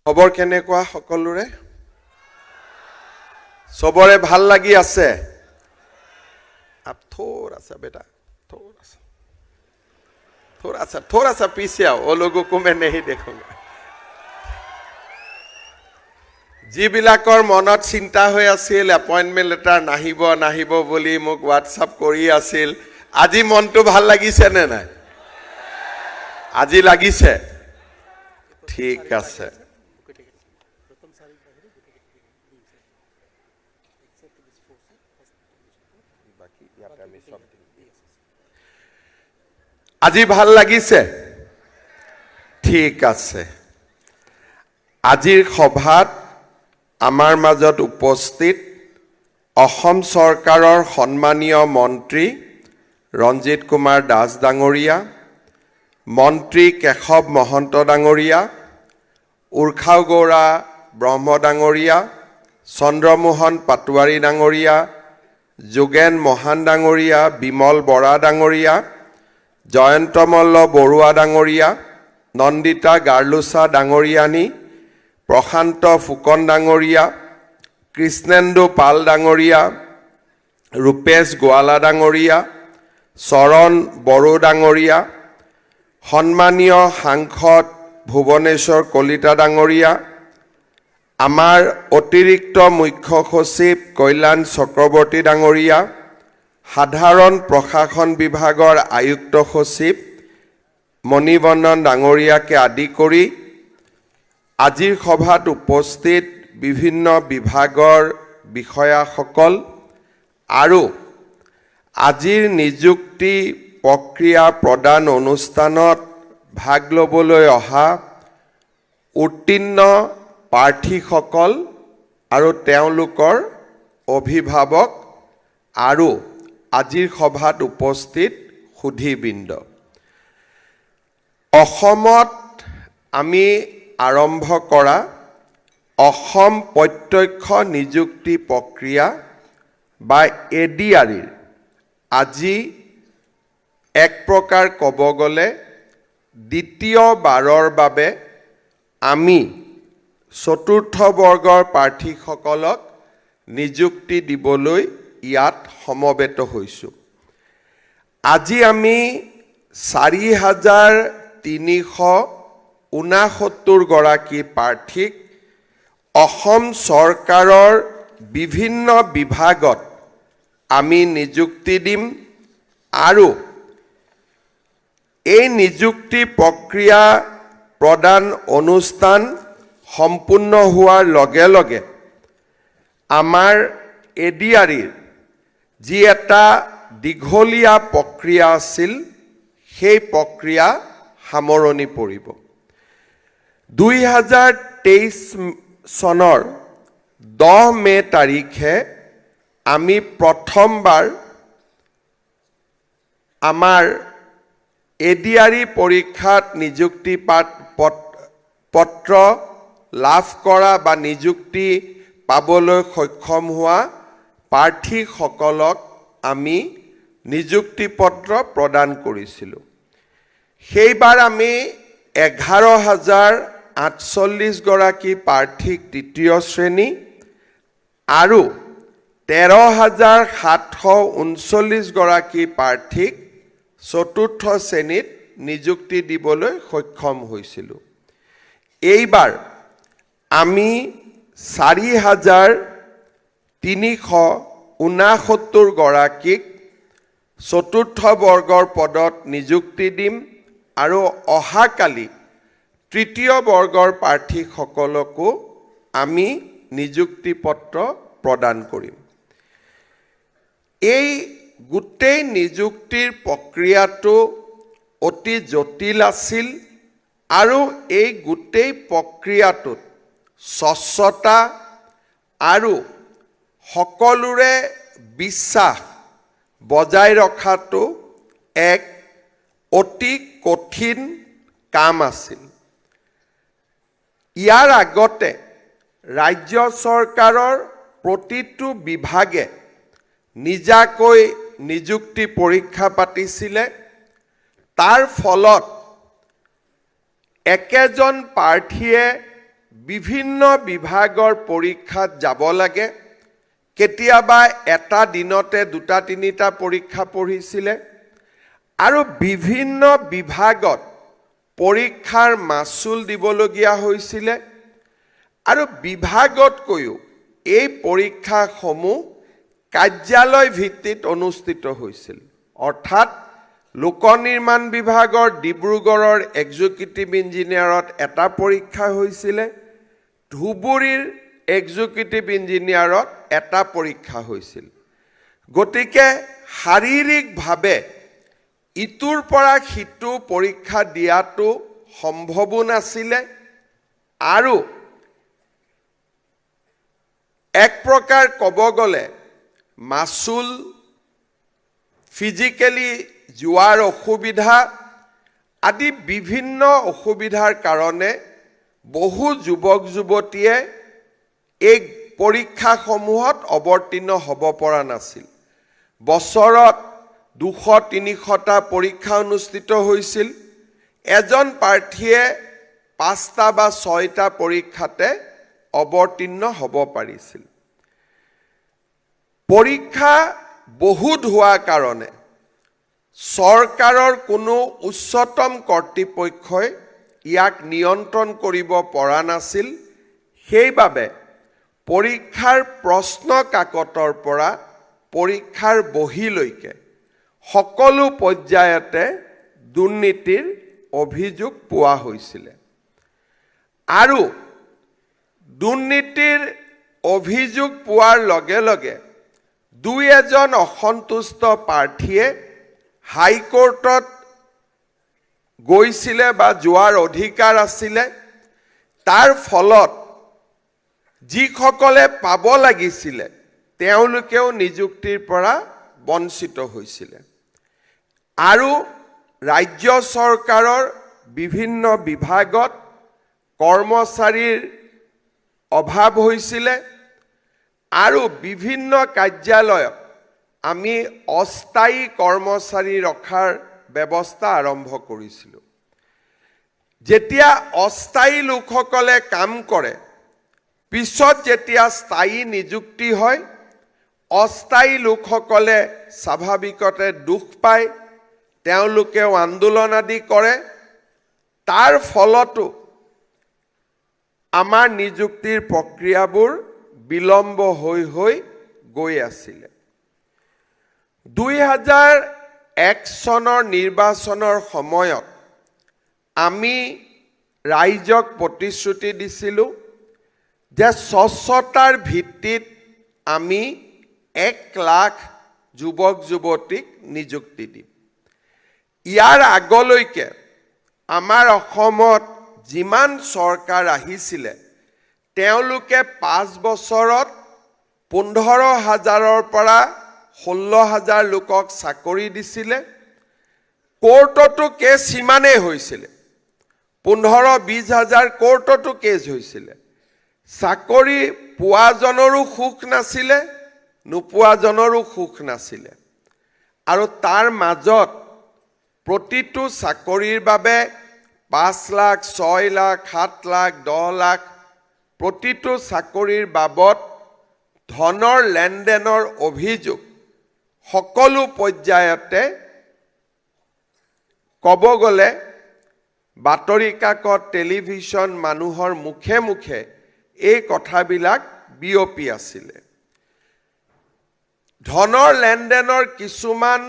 খবৰ কেনেকুৱা সকলোৰে সবৰে ভাল লাগি আছে आप थोड़ा सा बेटा थोड़ा सा पीछे आओ वो लोगों को मैं नहीं देखूंगा যিবিলাকৰ মনত চিন্তা হৈ আছিল এপইন্টমেন্ট লেটাৰ নাহিব বুলি মোক WhatsApp কৰি আছিল আজি মনটো ভাল লাগিছে নে নাই আজি লাগিছে ঠিক আছে আজি ভাল লাগিছে ঠিক আছে আজিৰ সভাত আমাৰ মাজত উপস্থিত অসম চৰকাৰৰ সন্মানীয় মন্ত্ৰী ৰঞ্জিত কুমাৰ দাস ডাঙৰীয়া মন্ত্ৰী কেশৱ মহন্ত ডাঙৰীয়া উৰ্খাও গৌৰা ব্ৰহ্ম ডাঙৰীয়া চন্দ্ৰমোহন পাটোৱাৰী ডাঙৰীয়া যোগেন মহান ডাঙৰীয়া বিমল বৰা ডাঙৰীয়া জয়ন্ত মল্ল বৰুৱা ডাঙৰীয়া নন্দিতা গাৰ্লুচা ডাঙৰীয়ানী প্ৰশান্ত ফুকন ডাঙৰীয়া কৃষ্ণেন্দু পাল ডাঙৰীয়া ৰূপেশ গোৱালা ডাঙৰীয়া চৰণ বড়ো ডাঙৰীয়া সন্মানীয় সাংসদ ভুৱনেশ্বৰ কলিতা ডাঙৰীয়া আমাৰ অতিৰিক্ত মুখ্য সচিব কল্যাণ চক্ৰৱৰ্তী ডাঙৰীয়া সাধাৰণ প্ৰশাসন বিভাগৰ আয়ুক্ত সচিব মণিবন্দন ডাঙৰীয়াকে আদি কৰি আজিৰ সভাত উপস্থিত বিভিন্ন বিভাগৰ বিষয়াসকল আৰু আজিৰ নিযুক্তি প্ৰক্ৰিয়া প্ৰদান অনুষ্ঠানত ভাগ ল'বলৈ অহা উত্তীৰ্ণ প্ৰাৰ্থীসকল আৰু তেওঁলোকৰ অভিভাৱক আৰু আজিৰ সভাত উপস্থিত সুধীবৃন্দ অসমত আমি আৰম্ভ কৰা অসম প্ৰত্যক্ষ নিযুক্তি প্ৰক্ৰিয়া বা এডিআৰইৰ আজি এক প্ৰকাৰ ক'ব গ'লে দ্বিতীয়বাৰৰ বাবে আমি চতুৰ্থ বৰ্গৰ প্ৰাৰ্থীসকলক নিযুক্তি দিবলৈ ইয়াত সমবেত হৈছোঁ আজি আমি ৪,৩৬৯ গৰাকী প্ৰাৰ্থীক অসম চৰকাৰৰ বিভিন্ন বিভাগত আমি নিযুক্তি দিম আৰু এই নিযুক্তি প্ৰক্ৰিয়া প্ৰদান অনুষ্ঠান সম্পূৰ্ণ হোৱাৰ লগে লগে আমাৰ এডিআৰইৰ যি এটা দীঘলীয়া প্ৰক্ৰিয়া আছিল সেই প্ৰক্ৰিয়া সামৰণি পৰিব ২০২৩ চনৰ 10 মে তাৰিখে আমি প্ৰথমবাৰ আমাৰ এডিআৰই পৰীক্ষাত নিযুক্তি পত্ৰ লাভ কৰা বা নিযুক্তি পাবলৈ সক্ষম হোৱা প্ৰাৰ্থীসকলক আমি নিযুক্তি পত্ৰ প্ৰদান কৰিছিলোঁ সেইবাৰ আমি 11,048 গৰাকী প্ৰাৰ্থীক তৃতীয় শ্ৰেণী আৰু 13,739 গৰাকী প্ৰাৰ্থীক চতুৰ্থ শ্ৰেণীত নিযুক্তি দিবলৈ সক্ষম হৈছিলোঁ এইবাৰ আমি 4,369 গৰাকীক চতুৰ্থ বৰ্গৰ পদত নিযুক্তি দিম আৰু অহাকালি তৃতীয় বৰ্গৰ প্ৰাৰ্থীসকলকো আমি নিযুক্তি পত্ৰ প্ৰদান কৰিম এই গোটেই নিযুক্তিৰ প্ৰক্ৰিয়াটো অতি জটিল আছিল আৰু এই গোটেই প্ৰক্ৰিয়াটোত স্বচ্ছতা আৰু সকলোৰে বিশ্বাস বজাই ৰখাটো এক অতি কঠিন কাম আছিল ইয়াৰ আগতে ৰাজ্য চৰকাৰৰ প্ৰতিটো বিভাগে নিজাকৈ নিযুক্তি পৰীক্ষা পাতিছিলে তাৰ ফলত একেজন প্ৰাৰ্থীয়ে বিভিন্ন বিভাগৰ পৰীক্ষাত যাব লাগে কেতিয়াবা এটা দিনতে দুটা তিনিটা পৰীক্ষা পঢ়িছিলে আৰু বিভিন্ন বিভাগত পৰীক্ষাৰ মাচুল দিবলগীয়া হৈছিলে আৰু বিভাগতকৈও এই পৰীক্ষাসমূহ কাৰ্যালয় ভিত্তিত অনুষ্ঠিত হৈছিল অৰ্থাৎ লোক নিৰ্মাণ বিভাগৰ ডিব্ৰুগড়ৰ এক্সিকিউটিভ ইঞ্জিনিয়াৰত এটা পৰীক্ষা হৈছিলে ধুবুৰীৰ এক্সিকিউটিভ ইঞ্জিনিয়াৰত এটা পৰীক্ষা হৈছিল গতিকে শাৰীৰিকভাৱে ইটোৰ পৰা সিটো পৰীক্ষা দিয়াটো সম্ভৱো নাছিলে আৰু এক প্ৰকাৰ ক'ব গ'লে মাচুল ফিজিক্যালি যোৱাৰ অসুবিধা আদি বিভিন্ন অসুবিধাৰ কাৰণে বহু যুৱক যুৱতীয়ে এই পৰীক্ষাসমূহত অৱতীৰ্ণ হ'ব পৰা নাছিল বছৰত 200-300টা পৰীক্ষা অনুষ্ঠিত হৈছিল এজন প্ৰাৰ্থীয়ে 5টা বা 6টা পৰীক্ষাতে অৱতীৰ্ণ হ'ব পাৰিছিল পৰীক্ষা বহুত হোৱাৰ কাৰণে চৰকাৰৰ কোনো উচ্চতম কৰ্তৃপক্ষই ইয়াক নিয়ন্ত্ৰণ কৰিব পৰা নাছিল সেইবাবে পৰীক্ষাৰ প্ৰশ্ন কাকতৰ পৰা পৰীক্ষাৰ বহিলৈকে সকলো পৰ্যায়তে দুৰ্নীতিৰ অভিযোগ পোৱা হৈছিল আৰু দুৰ্নীতিৰ অভিযোগ পোৱাৰ লগে লগে দুই এজন অসন্তুষ্ট প্ৰাৰ্থীয়ে হাইকোৰ্টত গৈছিলে বা যোৱাৰ অধিকাৰ আছিলে তাৰ ফলত যিসকলে পাব লাগিছিলে তেওঁলোকেও নিযুক্তিৰ পৰা বঞ্চিত হৈছিলে আৰু ৰাজ্য চৰকাৰৰ বিভিন্ন বিভাগত কৰ্মচাৰীৰ অভাৱ হৈছিলে আৰু বিভিন্ন কাৰ্যালয়ত আমি অস্থায়ী কৰ্মচাৰী ৰখাৰ ব্যৱস্থা আৰম্ভ কৰিছিলোঁ যেতিয়া অস্থায়ী লোকসকলে কাম কৰে পিছত যেতিয়া স্থায়ী নিযুক্তি হয় অস্থায়ী লোকসকলে স্বাভাৱিকতে দুখ পায় তেওঁলোকেও আন্দোলন আদি কৰে তাৰ ফলতো আমাৰ নিযুক্তিৰ প্ৰক্ৰিয়াবোৰ বিলম্ব হৈ গৈ আছিল 2001 চনৰ নিৰ্বাচনৰ সময়ত আমি ৰাইজক প্ৰতিশ্ৰুতি দিছিলোঁ যে স্বচ্ছতাৰ ভিত্তিত আমি 1 লাখ যুৱক যুৱতীক নিযুক্তি দিম ইয়াৰ আগলৈকে আমাৰ অসমত যিমান চৰকাৰ আহিছিলে তেওঁলোকে 5 বছৰত 15,000ৰ পৰা 16,000 লোকক চাকৰি দিছিলে কোৰ্টতো কেছ সিমানেই হৈছিলে 15-20,000 কোৰ্টতো কেছ হৈছিলে চাকৰি পোৱাজনৰো সুখ নাছিলে নোপোৱাজনৰো সুখ নাছিলে আৰু তাৰ মাজত প্ৰতিটো চাকৰিৰ বাবে 5 লাখ 6 লাখ 7 লাখ 10 লাখ প্ৰতিটো চাকৰিৰ বাবদ ধনৰ লেনদেনৰ অভিযোগ সকলো পৰ্যায়তে ক'ব গ'লে বাতৰি কাকত টেলিভিছন মানুহৰ মুখে মুখে এই কথাবিলাক বিয়পি আছিলে ধনৰ লেনদেনৰ কিছুমান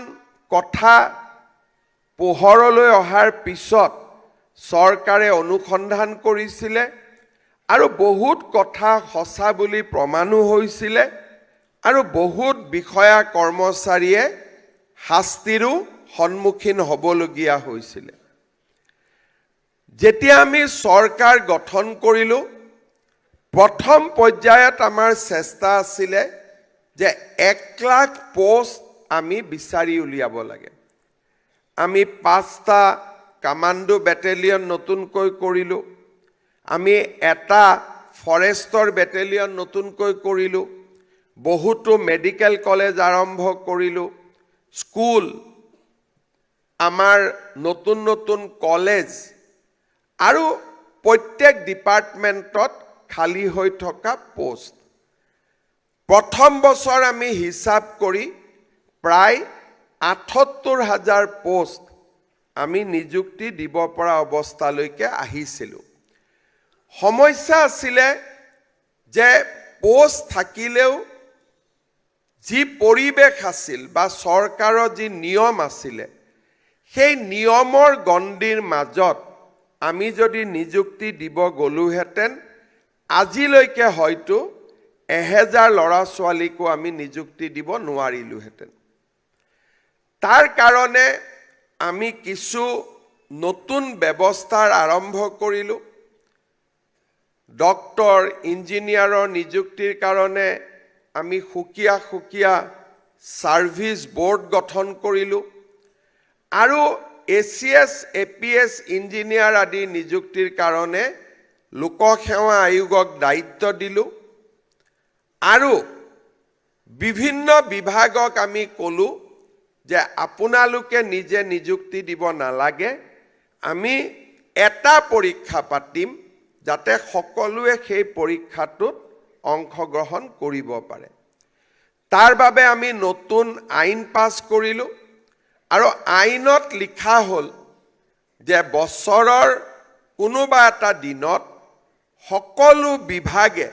কথা পোহৰলৈ অহাৰ পিছত চৰকাৰে অনুসন্ধান কৰিছিলে আৰু বহুত কথা সঁচা বুলি প্ৰমাণো হৈছিলে আৰু বহুত বিষয়া কৰ্মচাৰীয়ে শাস্তিৰো সন্মুখীন হ'বলগীয়া হৈছিলে যেতিয়া আমি চৰকাৰ গঠন কৰিলোঁ প্ৰথম পৰ্যায়ত আমাৰ চেষ্টা আছিলে যে 1 লাখ পোষ্ট আমি বিচাৰি উলিয়াব লাগে আমি 5টা কমাণ্ডো বেটেলিয়ন নতুনকৈ কৰিলোঁ আমি এটা ফৰেষ্টৰ বেটেলিয়ন নতুনকৈ কৰিলোঁ বহুতো মেডিকেল কলেজ আৰম্ভ কৰিলোঁ স্কুল আমাৰ নতুন নতুন কলেজ আৰু প্ৰত্যেক ডিপাৰ্টমেণ্টত খালী হৈ থকা পোষ্ট প্ৰথম বছৰ আমি হিচাপ কৰি প্ৰায় ৭৮,০০০ পোষ্ট আমি নিযুক্তি দিব পৰা অৱস্থালৈকে আহিছিলোঁ সমস্যা আছিলে যে পোষ্ট থাকিলেও যি পৰিৱেশ আছিল বা চৰকাৰৰ যি নিয়ম আছিলে সেই নিয়মৰ গণ্ডিৰ মাজত আমি যদি নিযুক্তি দিব গ'লোহেঁতেন আজিলৈকে হয়তো ১,০০০ ল'ৰা ছোৱালীকো আমি নিযুক্তি দিব নোৱাৰিলোহেঁতেন তাৰ কাৰণে আমি কিছু নতুন ব্যৱস্থাৰ আৰম্ভ কৰিলোঁ ডক্টৰ ইঞ্জিনিয়াৰৰ নিযুক্তিৰ কাৰণে আমি সুকীয়া ছাৰ্ভিচ বোৰ্ড গঠন কৰিলোঁ আৰু ACS APS ইঞ্জিনিয়াৰ আদি নিযুক্তিৰ কাৰণে লোকসেৱা আয়োগক দায়িত্ব দিলোঁ আৰু বিভিন্ন বিভাগক আমি ক'লোঁ যে আপোনালোকে নিজে নিযুক্তি দিব নালাগে আমি এটা পৰীক্ষা পাতিম যাতে সকলোৱে সেই পৰীক্ষাটোত অংশগ্ৰহণ কৰিব পাৰে তাৰ বাবে আমি নতুন আইন পাছ কৰিলোঁ আৰু আইনত লিখা হ'ল যে বছৰৰ কোনোবা এটা দিনত সকলো বিভাগে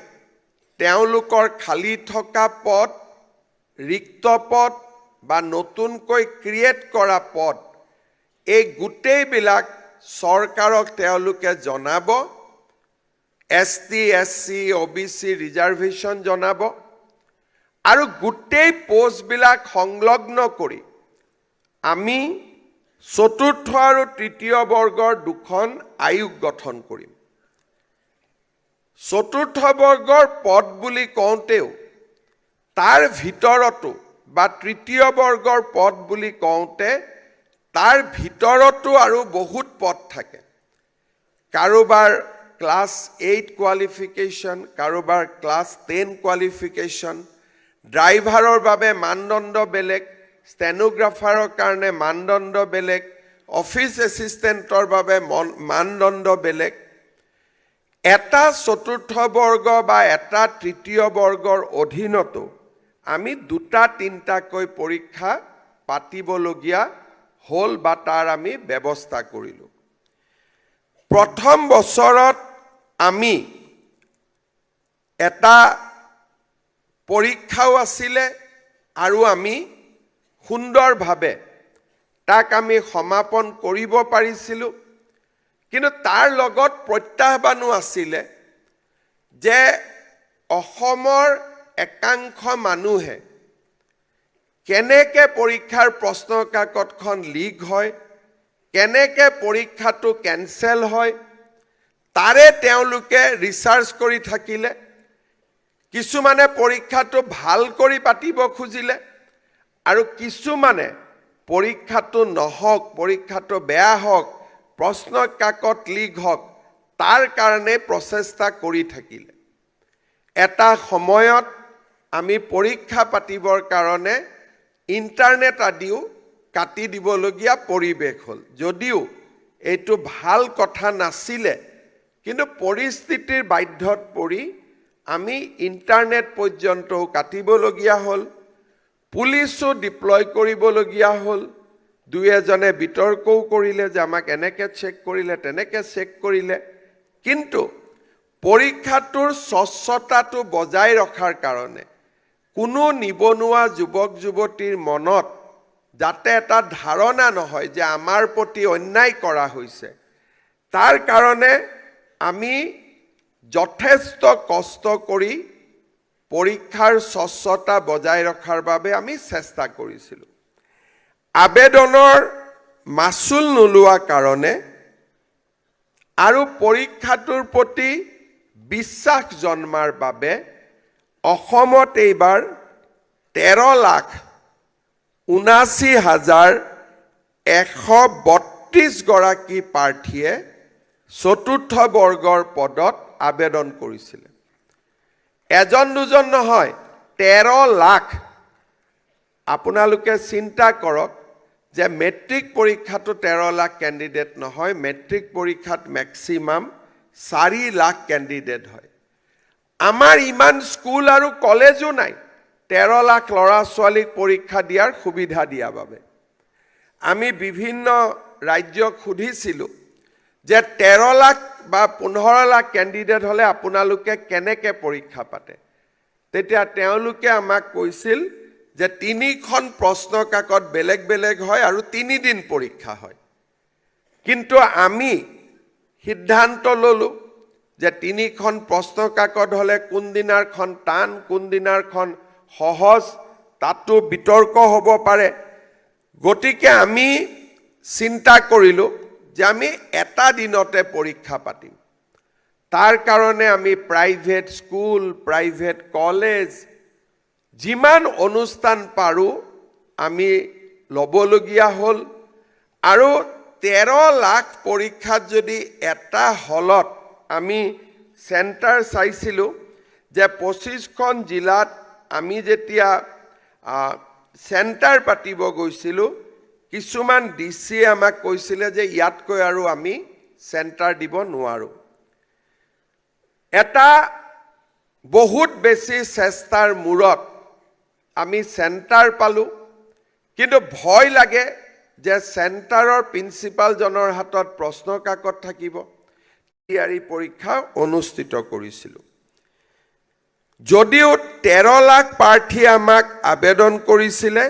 তেওঁলোকৰ খালী থকা পদ ৰিক্ত পদ বা নতুনকৈ ক্ৰিয়েট কৰা পদ এই গোটেইবিলাক চৰকাৰক তেওঁলোকে জনাব ST SC OBC ৰিজাৰ্ভেশ্যন জনাব আৰু গোটেই পোষ্টবিলাক সংলগ্ন কৰি আমি চতুৰ্থ আৰু তৃতীয় বৰ্গৰ দুখন আয়োগ গঠন কৰিম চতুৰ্থ বৰ্গৰ পদ বুলি কওঁতেও তাৰ ভিতৰতো বা তৃতীয় বৰ্গৰ পদ বুলি কওঁতে তাৰ ভিতৰতো আৰু বহুত পদ থাকে কাৰোবাৰ ক্লাছ 8 কোৱালিফিকেশ্যন কাৰোবাৰ ক্লাছ 10 কোৱালিফিকেশ্যন ড্ৰাইভাৰৰ বাবে মানদণ্ড বেলেগ ষ্টেনোগ্ৰাফাৰৰ কাৰণে মানদণ্ড বেলেগ অফিচ এছিষ্টেণ্টৰ বাবে মানদণ্ড বেলেগ এটা চতুৰ্থ বৰ্গ বা এটা তৃতীয় বৰ্গৰ অধীনতো আমি দুটা তিনিটাকৈ পৰীক্ষা পাতিবলগীয়া হ'ল বা তাৰ আমি ব্যৱস্থা কৰিলোঁ প্ৰথম বছৰত আমি এটা পৰীক্ষাও আছিলে আৰু আমি সুন্দৰভাৱে তাক আমি সমাপন কৰিব পাৰিছিলোঁ কিন্তু তাৰ লগত প্ৰত্যাহ্বানো আছিলে যে অসমৰ একাংশ মানুহে কেনেকৈ পৰীক্ষাৰ প্ৰশ্ন কাকতখন লিক হয় কেনেকৈ পৰীক্ষাটো কেনচেল হয় তাৰে তেওঁলোকে ৰিচাৰ্চ কৰি থাকিলে কিছুমানে পৰীক্ষাটো ভাল কৰি পাতিব খুজিলে আৰু কিছুমানে পৰীক্ষাটো নহওক পৰীক্ষাটো বেয়া হওক প্ৰশ্ন কাকত লিক হওক তাৰ কাৰণে প্ৰচেষ্টা কৰি থাকিলে এটা সময়ত আমি পৰীক্ষা পাতিবৰ কাৰণে ইণ্টাৰনেট আদিও কাটি দিবলগীয়া পৰিৱেশ হ'ল যদিও এইটো ভাল কথা নাছিলে কিন্তু পৰিস্থিতিৰ বাধ্যত পৰি আমি ইণ্টাৰনেট পৰ্যন্তও কাটিবলগীয়া হ'ল পুলিচো ডিপ্লয় কৰিবলগীয়া হ'ল দুই এজনে বিতৰ্কও কৰিলে যে আমাক এনেকৈ চেক কৰিলে তেনেকৈ চেক কৰিলে কিন্তু পৰীক্ষাটোৰ স্বচ্ছতাটো বজাই ৰখাৰ কাৰণে কোনো নিবনুৱা যুৱক যুৱতীৰ মনত যাতে এটা ধাৰণা নহয় যে আমাৰ প্ৰতি অন্যায় কৰা হৈছে তাৰ কাৰণে আমি যথেষ্ট কষ্ট কৰি পৰীক্ষাৰ স্বচ্ছতা বজাই ৰখাৰ বাবে আমি চেষ্টা কৰিছিলোঁ আবেদনৰ মাচুল নোলোৱা কাৰণে আৰু পৰীক্ষাটোৰ প্ৰতি বিশ্বাস জন্মাৰ বাবে অসমত এইবাৰ 13,79,132 গৰাকী প্ৰাৰ্থীয়ে চতুৰ্থ বৰ্গৰ পদত আবেদন কৰিছিলে এজন দুজন নহয় 13 লাখ আপোনালোকে চিন্তা কৰক যে মেট্ৰিক পৰীক্ষাটো 13 লাখ কেণ্ডিডেট নহয় মেট্ৰিক পৰীক্ষাত ম্যাক্সিমাম 4 লাখ কেণ্ডিডেট হয়। আমাৰ ইমান স্কুল আৰু কলেজো নাই 13 লাখ ল'ৰা ছোৱালীক পৰীক্ষা দিয়াৰ সুবিধা দিয়া বাবে। আমি বিভিন্ন ৰাজ্যক সুধিছিলোঁ যে 13 লাখ বা 15 লাখ কেণ্ডিডেট হ'লে আপোনালোকে কেনেকৈ পৰীক্ষা পাতে। তেতিয়া তেওঁলোকে আমাক কৈছিল যে 3খন প্ৰশ্ন কাকত বেলেগ বেলেগ হয় আৰু 3 দিন পৰীক্ষা হয়। কিন্তু আমি সিদ্ধান্ত ল'লোঁ যে 3খন প্ৰশ্ন কাকত হ'লে কোনদিনাৰখন টান কোনদিনাৰখন সহজ তাতো বিতৰ্ক হ'ব পাৰে। গতিকে আমি চিন্তা কৰিলোঁ যে আমি এটা দিনতে পৰীক্ষা পাতিম। তাৰ কাৰণে আমি প্ৰাইভেট স্কুল প্ৰাইভেট কলেজ যিমান অনুষ্ঠান পাৰোঁ আমি ল'বলগীয়া হ'ল। আৰু 13 লাখ পৰীক্ষাত যদি এটা হলত আমি চেণ্টাৰ চাইছিলোঁ যে 25খন জিলাত আমি যেতিয়া চেণ্টাৰ পাতিব গৈছিলোঁ কিছুমান ডিচিয়ে আমাক কৈছিলে যে ইয়াতকৈ আৰু আমি চেণ্টাৰ দিব নোৱাৰোঁ। এটা বহুত বেছি চেষ্টাৰ মূৰত আমি চেণ্টাৰ পালোঁ। কিন্তু ভয় লাগে যে চেণ্টাৰৰ প্ৰিন্সিপালজনৰ হাতত প্ৰশ্ন কাকত থাকিব। ইয়াৰি পৰীক্ষা অনুষ্ঠিত কৰিছিলোঁ। যদিও 13 লাখ প্ৰাৰ্থী আমাক আবেদন কৰিছিলে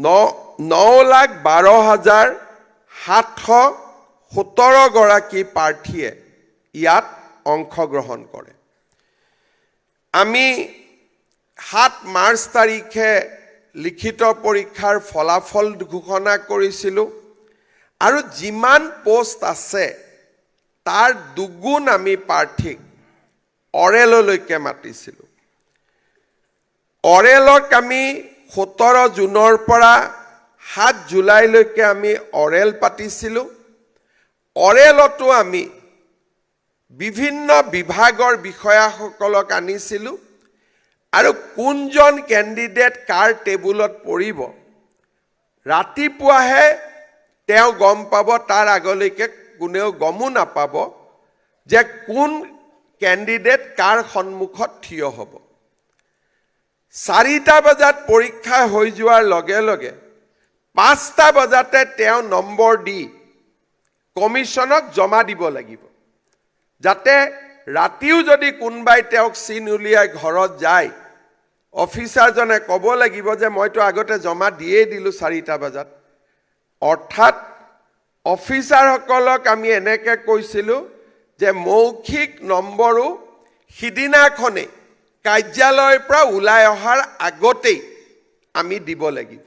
9,12,717 গৰাকী প্ৰাৰ্থীয়ে ইয়াত অংশগ্ৰহণ কৰে। আমি 7 মাৰ্চ তাৰিখে লিখিত পৰীক্ষাৰ ফলাফল ঘোষণা কৰিছিলোঁ আৰু যিমান পোষ্ট আছে তাৰ দুগুণ আমি প্ৰাৰ্থীক অৰেললৈকে মাতিছিলোঁ। অৰেলক আমি 17 জুনৰ পৰা 7 জুলাইলৈকে আমি অৰেল পাতিছিলোঁ। অৰেলতো আমি বিভিন্ন বিভাগৰ বিষয়াসকলক আনিছিলোঁ আৰু কোনজন কেণ্ডিডেট কাৰ টেবুলত পৰিব ৰাতিপুৱাহে তেওঁ গম পাব। তাৰ আগলৈকে কোনেও গমো নাপাব যে কোন কেণ্ডিডেট কাৰ সন্মুখত থিয় হ'ব। 4টা বজাত পৰীক্ষা হৈ যোৱাৰ লগে লগে 5টা বজাতে তেওঁ নম্বৰ দি কমিশ্যনক জমা দিব লাগিব, যাতে ৰাতিও যদি কোনোবাই তেওঁক চিন উলিয়াই ঘৰত যায় অফিচাৰজনে ক'ব লাগিব যে মইতো আগতে জমা দিয়েই দিলোঁ 4টা বজাত। অৰ্থাৎ অফিচাৰসকলক আমি এনেকৈ কৈছিলোঁ যে মৌখিক নম্বৰো সিদিনাখনেই কাৰ্যালয়ৰ পৰা ওলাই অহাৰ আগতেই আমি দিব লাগিব।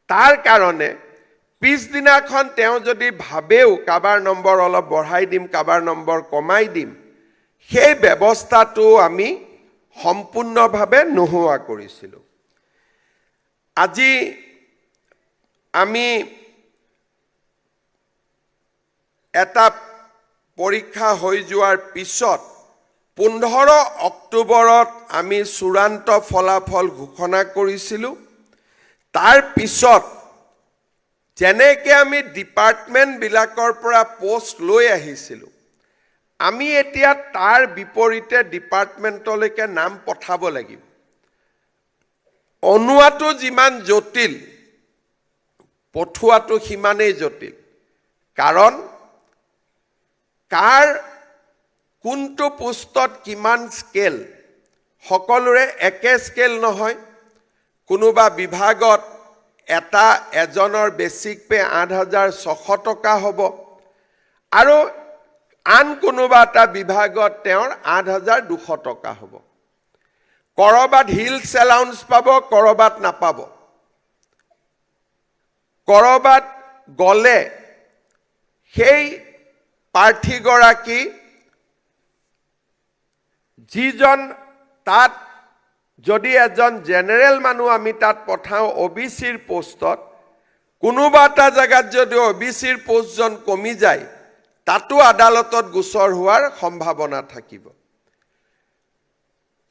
তাৰ কাৰণে পিছদিনাখন তেওঁ যদি ভাবেও কাবাৰ নম্বৰ অলপ বঢ়াই দিম কাবাৰ নম্বৰ কমাই দিম সেই ব্যৱস্থাটো আমি সম্পূৰ্ণভাৱে নোহোৱা কৰিছিলোঁ। আজি আমি এটা পৰীক্ষা হৈ যোৱাৰ পিছত 15 অক্টোবৰত আমি চূড়ান্ত ফলাফল ঘোষণা কৰিছিলোঁ। তাৰ পিছত যেনেকৈ আমি ডিপাৰ্টমেণ্টবিলাকৰ পৰা পোষ্ট লৈ আহিছিলোঁ আমি এতিয়া তাৰ বিপৰীতে ডিপাৰ্টমেণ্টলৈকে নাম পঠাব লাগিব। অনুৱাটো যিমান জটিল পঠোৱাটো সিমানেই জটিল। কাৰণ কাৰ কোনটো পোষ্টত কিমান স্কেল সকলোৰে একে স্কেল নহয়। কোনোবা বিভাগত এজনৰ বেচিক পে 8,600 টকা হ'ব আৰু আন কোনোবা এটা বিভাগত তেওঁৰ 8,200 টকা হ'ব। কৰবাত হিলছ এলাউন্স পাব কৰবাত নাপাব। কৰবাত গ'লে সেই প্ৰাৰ্থীগৰাকী যিজন তাত যদি এজন জেনেৰেল মানুহ আমি তাত পঠাওঁ OBCৰ পোষ্টত কোনোবা এটা জেগাত যদি OBCৰ পোষ্টজন কমি যায় তাতো আদালতত গোচৰ হোৱাৰ সম্ভাৱনা থাকিব।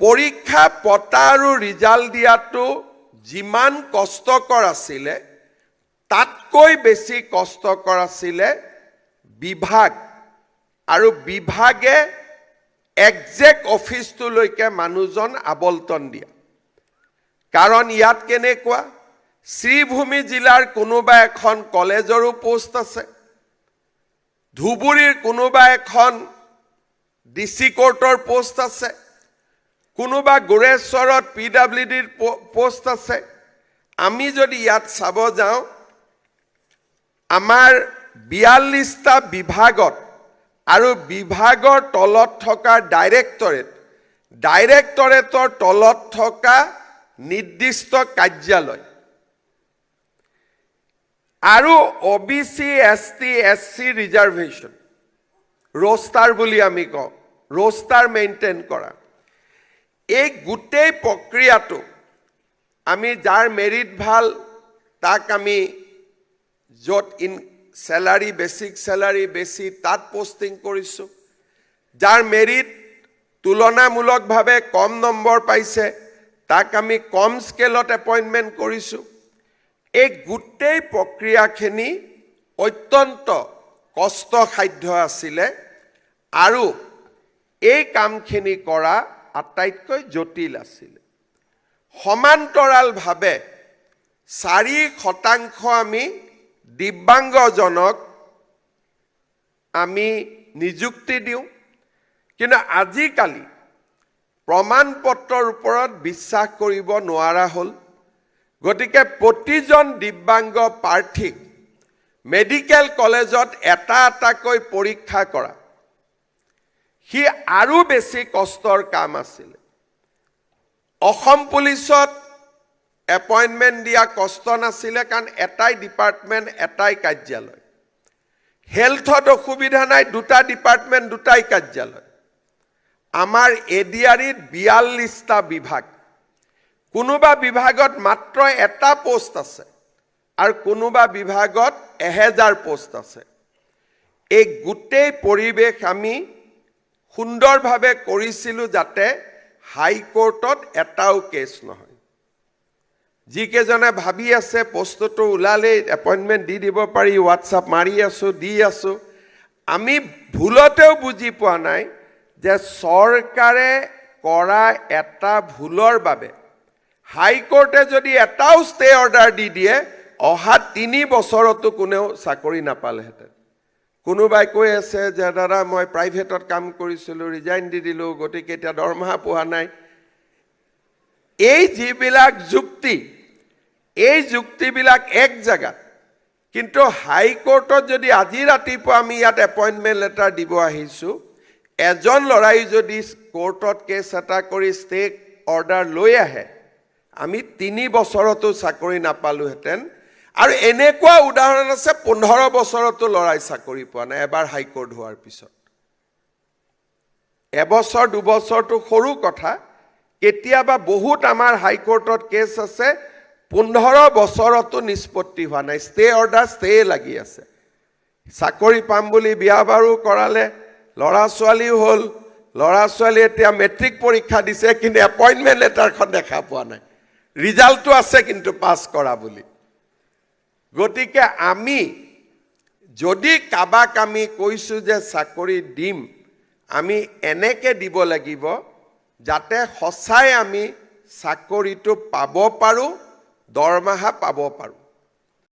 পৰীক্ষা পতা আৰু ৰিজাল্ট দিয়াটো যিমান কষ্টকৰ আছিলে তাতকৈ বেছি কষ্টকৰ আছিলে বিভাগ আৰু বিভাগে একজেক্ট অফিচটোলৈকে মানুহজন আবলটন দিয়া কাৰণ ইয়াত কেনেকুৱা শ্ৰীভূমি জিলাৰ কোনোবা এখন কলেজৰো পোষ্ট আছে ধুবুৰীৰ কোনোবা এখন ডিসি কোৰ্টৰ পোষ্ট আছে কোনোবা গোৰেশ্বৰত পিডব্লিউডিৰ পোষ্ট আছে আমি যদি ইয়াত চাব যাওঁ আমাৰ 42টা বিভাগত আৰু বিভাগৰ তলত থকা ডাইৰেক্টৰেটৰ তলত থকা নিৰ্দিষ্ট কাৰ্যালয় আৰু ওবিসি এসটি এসসি ৰিজাৰ্ভেশ্যন रोस्टार বুলি আমি কওঁ रोस्टार মেইনটেইন কৰা এই গোটেই প্ৰক্ৰিয়াটো আমি যাৰ মেৰিট ভাল তাক আমি যত ইন স্যালাৰি বেসিক স্যালাৰি বেছি তাত পোস্টিং কৰিছো যাৰ মেৰিট তুলনামূলকভাৱে কম নম্বৰ পাইছে তাক আমি কম স্কেলত এপইন্টমেন্ট কৰিছো এই গোটেই প্ৰক্ৰিয়াখিনি অত্যন্ত কষ্টসাধ্য আছিলে আৰু এই কামখিনি কৰা আটাইতকৈ জটিল আছিল সমান্তৰালভাৱে 4% আমি দিব্যাংগজনক আমি নিযুক্তি দিওঁ কিন্তু আজিকালি প্ৰমাণপত্ৰৰ ওপৰত বিশ্বাস কৰিব নোৱাৰা হ'ল গতিকে প্ৰতিজন দিব্যাংগ প্ৰাৰ্থীক মেডিকেল কলেজত এটাকৈ পৰীক্ষা কৰা হি আৰু বেছি কষ্টৰ কাম আছিল অসম পুলিচত এপইন্টমেন্ট দিয়া কষ্ট নাছিলে কাৰণ এটাই ডিপাৰ্টমেন্ট এটাই কাৰ্যালয় হেলথত অসুবিধা নাই দুটা ডিপাৰ্টমেন্ট দুটাই কাৰ্যালয় আমাৰ এডিআৰিত 42টা বিভাগ কোনোবা বিভাগত মাত্ৰ এটা পোষ্ট আছে আৰু কোনোবা বিভাগত 1000 পোষ্ট আছে এই গোটেই পৰিবেশ আমি সুন্দৰভাৱে কৰিছিলো যাতে হাইকোৰ্টত এটাও কেছ নহয় যিকেজনে ভাবি আছে পোষ্টটো উলালে এপইন্টমেন্ট দি দিব পাৰি হোৱাটছআপ মাৰি আছো দি আছো আমি ভুলতেও বুজি পোৱা নাই যে চৰকাৰে কৰা এটা ভুলৰ বাবে হাইকোৰ্টে যদি এটাও ষ্টে অৰ্ডাৰ দি দিয়ে অহা 3 বছৰতো কোনেও চাকৰি নাপালেহেঁতেন কোনোবাই কৈ আছে যে দাদা মই প্ৰাইভেটত কাম কৰিছিলো ৰিজাইন দি দিলো গতিকে এতিয়া দৰমহা পোৱা নাই এই যিবিলাক যুক্তি এই যুক্তিবিলাক এক জায়গা কিন্তু হাইকোৰ্টত যদি আজি ৰাতিপুৱা আমি ইয়াত এপইন্টমেন্ট লেটাৰ দিব আহিছো এজন লৰাই যদি কোৰ্টত কেছ এটা কৰি ষ্টে অৰ্ডাৰ লৈ আহে আমি 3 বছৰতো চাকৰি নাপালোহেঁতেন আৰু এনেকুৱা উদাহৰণ আছে 15 বছৰতো লৰাই চাকৰি পোৱা নাই এবাৰ হাইকোৰ্ট হোৱাৰ পিছত এবছৰ দুবছৰটো সৰু কথা কেতিয়াবা বহুত আমাৰ হাইকোৰ্টত কেছ আছে 15 বছৰতো নিষ্পত্তি হোৱা নাই ষ্টে অৰ্ডাৰ ষ্টে লাগি আছে চাকৰি পাম বুলি বিয়া বাৰু কৰালে লৰা ছোৱালীও হল লৰা ছোৱালী এতিয়া মেট্ৰিক পৰীক্ষা দিছে কিন্তু এপইন্টমেন্ট লেটাৰখন দেখা পোৱা নাই ৰিজাল্টটো আছে কিন্তু পাছ কৰা বুলি গতিকে আমি যদি কাবাক আমি কৈছো যে চাকৰি দিম আমি এনেকে দিব লাগিব যাতে সঁচাই আমি চাকৰিটো পাব পাৰো দৰমহা পাব পাৰো